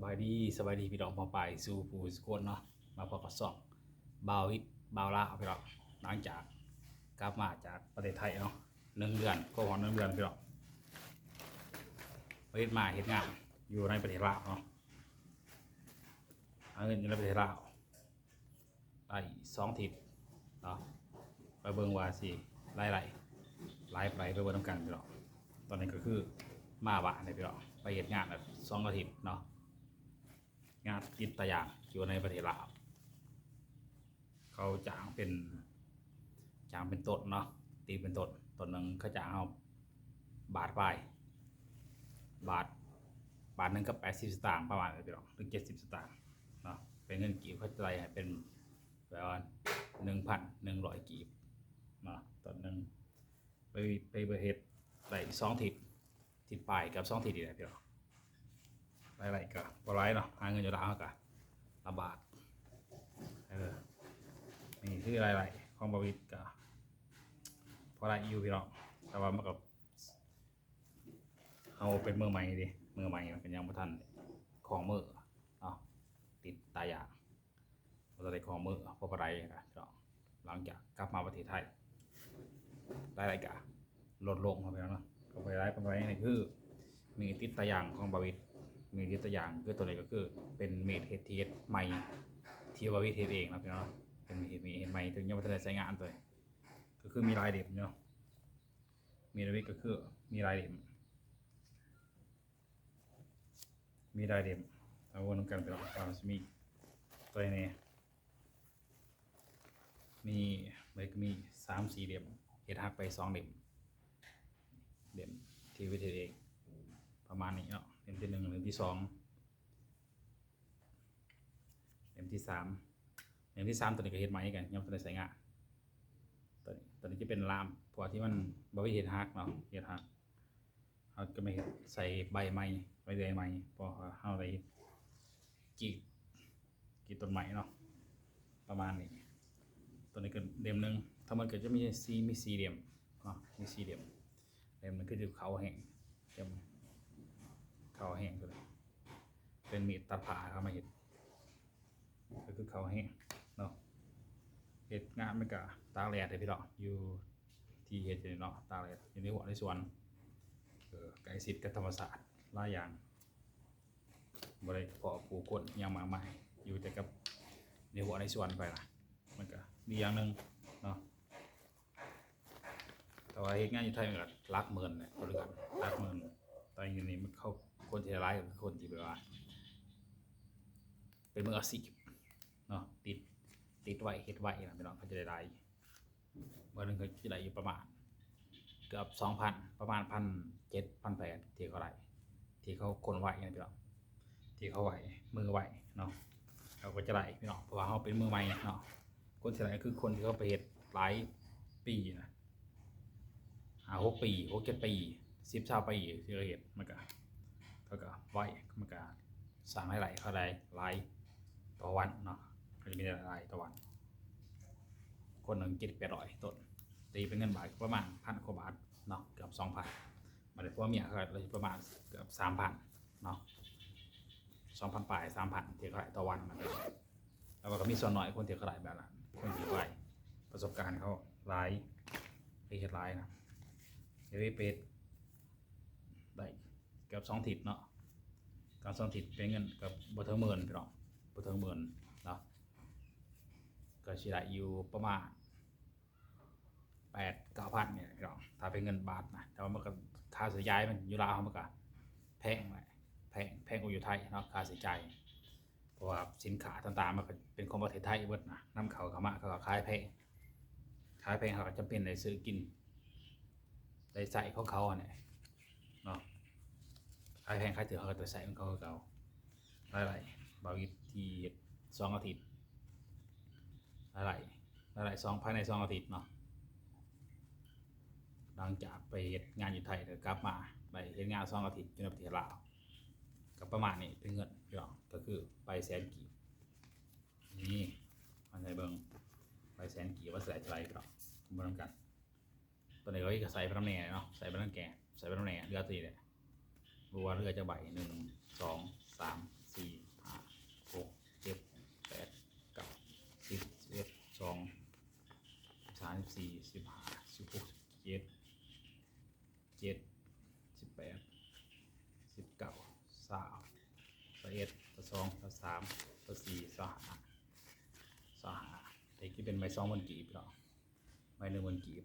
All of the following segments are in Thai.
สบายดีพี่น้องพอไปสู่ผู้สกลเนาะมาพบกับสองบาวฮิตบาวลาพี่น้องหลังจากกลับมาจากประเทศไทยเนาะ1 เดือนก็พอ1 เดือนพี่น้องประเทศมาเฮ็ดงานอยู่ในประเทศลาวเนาะเอาเงินอยู่ในประเทศลาวได้2 ทิศเนาะไปเบิ่งว่าสิไล่ไปเบิ่งนำกันพี่น้องตอนนี้ก็คือมาบ้านเลยพี่น้องไปเฮ็ดงานแบบ2 อาทิตย์เนาะงานติดตะยางอยู่ในประเทศลาวเขาจ้างเป็นต้นเนาะตีเป็นต้นหนึ่งเขาจ้างเอาบาทไปบาทหนึ่งก็80 สตางค์ประมาณนี้พี่น้องถึง70 สตางค์เนาะเป็นเงินกีบเขาจะให้เป็นแบบว่า1,100 กีบเนาะต้นหนึ่งไปเฮ็ดได้2 ทิศปลายกับ2 ทิศนี่แหละพี่น้องไรก็บ่ไรเนาะหาเงินอยู่แล้วก็ลำบากนี่คือไรของบวิทก็พอไรอยู่พี่น้องแต่ว่ามันกับเอาเป็นมือใหม่ดิมือใหม่มันเป็นยังบ่ทันของมือเนาะติดตายางเราจะได้ของมือพอไรนะพี่น้องหลังจากกลับมาประเทศไทยไรก็ลดลงครับพี่น้องเนาะก็ไปไรนี่คือมีติดตายางของบวิทมีติดตายางคือตัวนี้ก็คือเป็นเมดเฮดทีเอสใหม่ที่บวิทเทเองนะพี่น้องเป็นเห็นใหม่ถึงยังไม่ได้ใช้งานเลยก็คือมีลายเด็บเนาะมีระวิก็คือมีลายเด็บเอาวนกันไปแล้วมีตัวนี้มี3-4 เด็บเห็ดหักไป2 เด็บที่วิทยเองประมาณนี้เนาะเด็บที่ 1เด็บที่ 2เด็บที่ 3ตัวนี้ก็เห็ดใหม่กันยังไม่ได้ใช้งานตัวนี้จะเป็นลามเพราะที่มันบริเห็ดฮักเนาะเห็ดฮักเขาก็ไม่ใส่ใบไม้ใบใหม่เพราะเขาได้กี่ต้นไม้เนาะประมาณนี้ตัวนี้ก็เล่มหนึ่งทั้งหมดก็จะมี4 เล่มเนาะมี4 เล่มนึงก็คือเขาแห้งเขาแห้งตัวนี้เป็นมีดตัดผ่าเขามาเห็ดก็คือเขาแห้งเนาะเห็ดงานมันก็ตากแดดเลยพี่น้องอยู่ที่เห็ดอยู่เนาะตากแดดอยู่ในหัวในสวนไก่สิทธิ์กับธรรมศาสตร์หลายอย่างบริเพาะปลูกคนยังมาใหม่อยู่แต่กับในหัวในสวนไปล่ะมันก็ดีอย่างหนึ่งเนาะแต่ว่าเห็ดงานอยู่ไทยมันก็รักเมินเนี่ยบริการรักเมินตอนนี้มันเข้าคนที่ร้ายกับคนที่แบบว่าเป็นมืออาชีพเนาะติดไว้เฮ็ดไว้นะพี่น้องเขาจะได้วันนึงเขาจะได้อยู่ประมาณเกือบ 2,000 ประมาณ1,700 1,800ที่เขาได้ที่เขาคนไว้นะพี่น้องที่เขาไว้มือไว้เนาะเขาก็จะได้พี่น้องเพราะว่าเขาเป็นมือใหม่เนาะคนที่ได้คือคนที่เขาไปเฮ็ดหลายปีนะ6 ปี 6-7 ปี10-20 ปีที่เขาเฮ็ดมันก็เขาก็ไว้มันก็สร้างหลายเขาได้หลายต่อวันเนาะก็จะมีรายต่อวันคนหนึ่ง700-800 ต้นตีเป็นเงินบาทประมาณ1,000 กว่าบาทเนาะเกือบ 2,000มาเลยเพราะเมียเขาเลยประมาณเกือบ 3,000เนาะ 2,000 ปลาย 3,000ที่เขาได้ต่อวันนะแล้วก็มีส่วนน้อยคนที่เขาได้แบบนั้นคนที่ไว้ประสบการณ์เขาหลายเฮ็ดหลายนะเดี๋ยวเป็ดได้เกือบ2 ทิศเนาะการ2 ทิศเป็นเงินกับบ่ถึง 10,000พี่น้องบ่ถึง 10,000เนาะก็สิได้อยู่ประมาณ8-9,000เนี่ยพี่น้องถ้าเป็นเงินบาทนะแต่ว่ามันก็ค่าใช้จ่ายมันอยู่ลาวมันก็แพงกว่าอยู่ไทยเนาะค่าใช้จ่ายเพราะว่าสินค้าต่างๆมันก็เป็นของประเทศไทยเบิดนะนำเข้ามาเขาก็ขายแพงเขาก็จำเป็นได้ซื้อกินได้ใส่ของเขาเนี่ยเนาะขายแพงขายถือเขาก็จะใส่ของเขาหลายบางที2 อาทิตย์หลายภายใน2 อาทิตย์เนาะหลังจากไปเฮ็ดงานอยู่ไทยแล้วกลับมาไปเฮ็ดงาน2 อาทิตย์อยู่ในประเทศลาวก็ประมาณนี้เป็นเงินพี่น้องก็คือไป100,000 กีบนี่มันใส่เบิ่งไป100,000 กีบว่าใส่เท่าไหร่พี่น้องบ่นำกันตัวนี้ก็ใส่ไปน้ำแหน่เนาะใส่ไปน้ำแกงใส่ไปน้ำแหน่เรือตีเลยรู้ว่าเรือจะใบ1 2 3 4 21 22 23 24 25 25แต่ที่เป็นไม้20,000กีบเนาะไม้10,000กีบ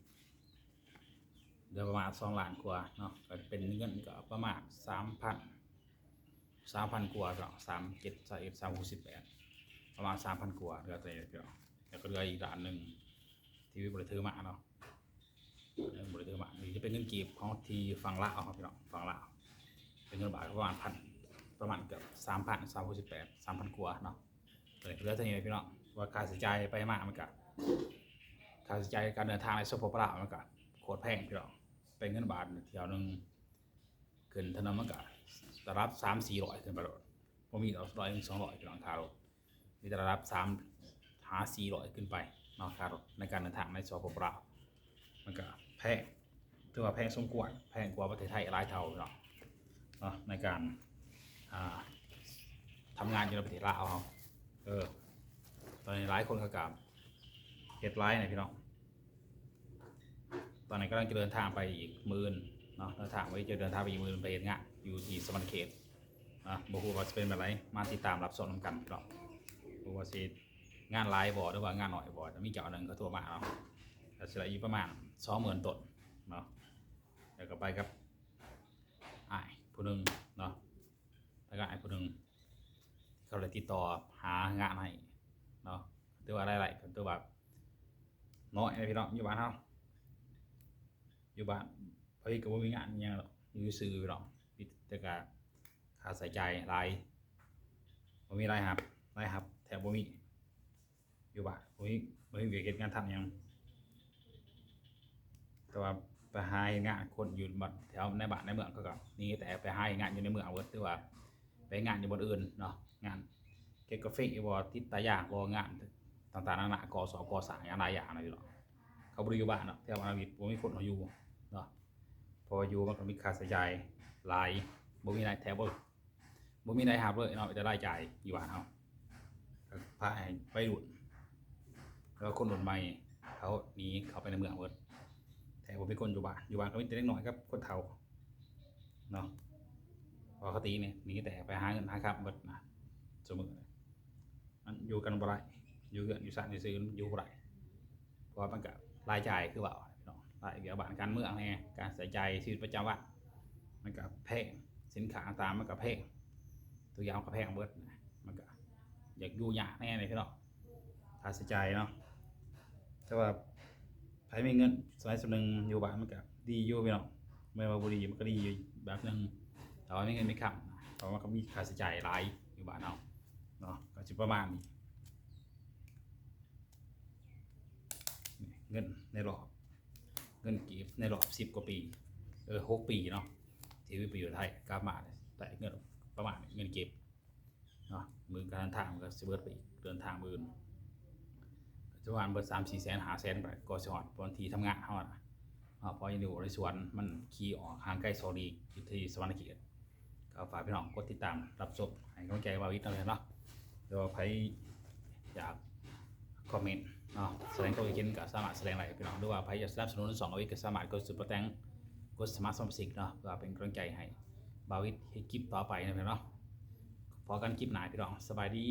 เดือนประมาณ2ล้านกว่าเนาะก็เป็นเงินก็ประมาณ3,000กว่าเนาะ37 31 368ประมาณ3,000กว่าเหลือตัวนี้เนาะแล้วก็เหลืออีกล้านนึงที่บ่ได้ถือมาเนาะบ่ได้ถือมานี่จะเป็นเงินกีบของที่ฝั่งลาวครับพี่น้องฝั่งลาวเป็นเงินบาทประมาณประมาณเกือบ3,000 368 3,000กว่าเนาะตัวนี้เหลือตัวนี้พี่น้องว่าค่าใช้จ่ายไปมามันก็ค่าใช้จ่ายการเดินทางในสปปลาวมันก็โคตรแพงพี่น้องเป็นเงินบาทเที่ยวนึงขึ้นถนนมันก็ระดับ3-400ขึ้นไปโลดบ่มีดอก100 200พี่น้องค่ารถมีแต่ระดับ3-400ขึ้นไปเนาะค่ารถในการเดินทางในสปปลาวมันก็แพงถือว่าแพงสมควรแพงกว่าประเทศไทยหลายเท่าเนาะในการทำงานอยู่ในประเทศลาวตอนนี้หลายคนเขากับเฮ็ดไลน์นะพี่น้องตอนนี้กำลังจะเดินทางไปอีก10,000เนาะเดินทางไปจะเดินทางไปอีก10,000ไปเฮ็ดงานอยู่ที่สวรรณเขตบ่ฮู้ว่าจะเป็นแบบไรมาติดตามรับชมนำกันพี่น้องบ่ว่าสิงานหลายบ่หรือว่างานน้อยบ่จะมีเจ้าหนึงเขาโทรมาเนาะก็สิได้อยู่ประมาณ 20,000 ต้นเนาะแล้วก็ไปกับอ้ายผู้นึงเนาะแล้วก็อ้ายผู้นึงเขาเลยติดต่อหางานให้เนาะถือว่าได้ๆก็ถือว่าน้อยนะพี่น้องอยู่บ้านเฮาอยู่บ้านพอดีก็บ่มีงานอิหยังหรอกอยู่ซื่อพี่น้องแต่ก็ค่าใช้จ่ายหลายบ่มีรายรับแทบบ่มีอยู่บ้านบ่มีเวียกเฮ็ดงานทำหยังแต่ว่าไปหาเฮ็ดงานคนอยู่บัดแถวในบ้านในเมืองเขาก็นี่แต่ไปหาเฮ็ดงานอยู่ในเมืองเบิดถือว่าไปงานอยู่บ่อนอื่นเนาะงานเก็บกาแฟบ่ติดตายางบ่งานต่างๆนานาก่อสร้างหลายอย่างนะพี่น้องเขาบ่ได้อยู่บ้านเนาะแถวอนาวิทย์บ่มีคนเขาอยู่เนาะพออยู่มันก็มีค่าใช้จ่ายหลายบ่มีรายแถวบ่มีรายรับเลยเนาะแต่รายจ่ายอยู่บ้านเฮาก็พาให้ไปรุ่นแล้วคนรุ่นใหม่เขาหนีเข้าไปในเมืองเบิดแต่บ่มีคนอยู่บ้านก็มีแต่เด็กน้อยกับคนเฒ่าเนาะปกตินี่หนีแต่ไปหาเงินหาค่ำเบิดนะซุมื้อมันอยู่กันบ่ได้อยู่เรือนอยู่ซ่านซื่อๆอยู่บ่ได้เพราะว่ามันก็รายจ่ายคือว่าพี่น้องรายเกี่ยวกับบ้านการเมืองแน่การใช้จ่ายชีวิตประจำวันมันก็แพงสินค้าต่างๆมันก็แพงทุกอย่างก็แพงเบิดนะมันก็อยากอยู่ยากแน่เลยพี่น้องค่าใช้จ่ายเนาะแต่ว่าไผมีเงินสมัยนึงอยู่บ้านมันก็ดีอยู่พี่น้องไม่ว่าบ่ดีมันก็ดีอยู่แบบนึงแต่ว่ามีเงินมีค่ำเพราะว่าก็มีค่าใช้จ่ายหลายอยู่บ้านเฮาเนาะก็สิประมาณนี้เงินในรอบเงินกีบในรอบ10 กว่าปี6 ปีเนาะที่ไปอยู่ไทยกลับมาได้เงินประมาณเงินเก็บเนาะมื้อการเดินทางมันก็สิเบิดไปอีกเดินทางมื้ออื่นก็ประมาณเบิด3-4 แสน5 แสนไปก็สิฮอดวันที่ทำงานเฮาน่ะพออยู่ในสวนมันขี่ออกห่างไกลโซลีอยู่ที่สวรรณเขตก็ฝากพี่น้องกดติดตามรับชมให้กำลังใจบ่าววิทย์นำเนาะเดี๋ยวใครอยากคอมเมนต์เนาะแสดงความคิดเห็นก็สามารถแสดงได้พี่น้องหรือว่าใครอยากสนับสนุน2เอาวิทย์ก็สามารถกดซุปเปอร์แตงกดสมัครสมาชิกเนาะเพื่อเป็นกำลังใจให้บ่าววิทย์ให้คลิปต่อไปนะพี่น้องพอกันคลิปหน้าพี่น้องสบายดี